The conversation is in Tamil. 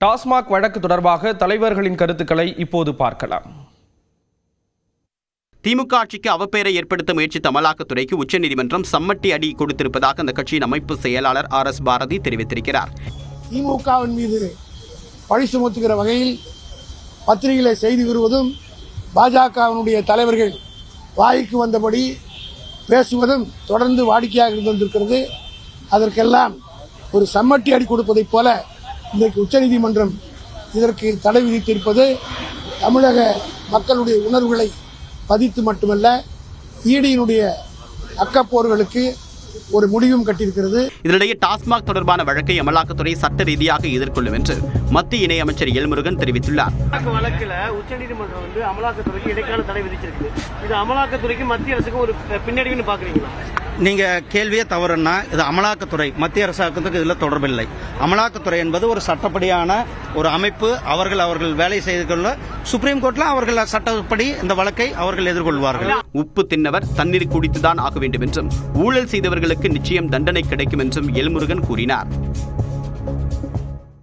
டாஸ்மாக் வழக்கு தொடர்பாக தலைவர்களின் கருத்துக்களை இப்போது பார்க்கலாம். திமுக ஆட்சிக்கு அவப்பெயரை ஏற்படுத்த முயற்சித்த அமலாக்கத்துறைக்கு உச்சநீதிமன்றம் சம்மட்டி அடி கொடுத்திருப்பதாக அந்த கட்சியின் அமைப்பு செயலாளர் RS பாரதி தெரிவித்திருக்கிறார். திமுகவின் மீது பழி சுமத்துகிற வகையில் பத்திரிகைகளை செய்தி வருவதும், பாஜகவினுடைய தலைவர்கள் வாய்க்கு வந்தபடி பேசுவதும் தொடர்ந்து வாடிக்கையாக இருந்து வந்திருக்கிறது. அதற்கெல்லாம் ஒரு சம்மட்டி அடி கொடுப்பதைப் போல இன்றைக்கு உச்சநீதிமன்றம் இதற்கு தடை விதித்திருப்பது தமிழக மக்களுடைய உணர்வுகளை பதித்து மட்டுமல்ல, ஈடியினுடைய அக்கப்போர்களுக்கு ஒரு முடிவும் கட்டியிருக்கிறது. இதனிடையே டாஸ்மாக் தொடர்பான வழக்கை அமலாக்கத்துறை சட்ட ரீதியாக எதிர்கொள்ளும் என்று மத்திய இணையமைச்சர் எல்முருகன் தெரிவித்துள்ளார். வழக்கில் உச்சநீதிமன்றம் அமலாக்கத்துறைக்கு இடைக்கால தடை விதிச்சிருக்கு. இது அமலாக்கத்துறைக்கு மத்திய அரசுக்கு ஒரு பின்னடைவுன்னு பாக்குறீங்களா? நீங்க கேள்வியே தவறுன்னா, இது அமலாக்கத்துறை மத்திய அரசாங்கத்துக்கு இதில் தொடர்பில்லை. அமலாக்கத்துறை என்பது ஒரு சட்டப்படியான ஒரு அமைப்பு. அவர்கள் வேலை செய்து கொள்ள சுப்ரீம் கோர்ட்ல அவர்கள் சட்டப்படி இந்த வழக்கை அவர்கள் எதிர்கொள்வார்கள். உப்பு தின்னவர் தண்ணீர் குடித்துதான் ஆக வேண்டும் என்றும், ஊழல் செய்தவர்களுக்கு நிச்சயம் தண்டனை கிடைக்கும் என்றும் எல்முருகன் கூறினார்.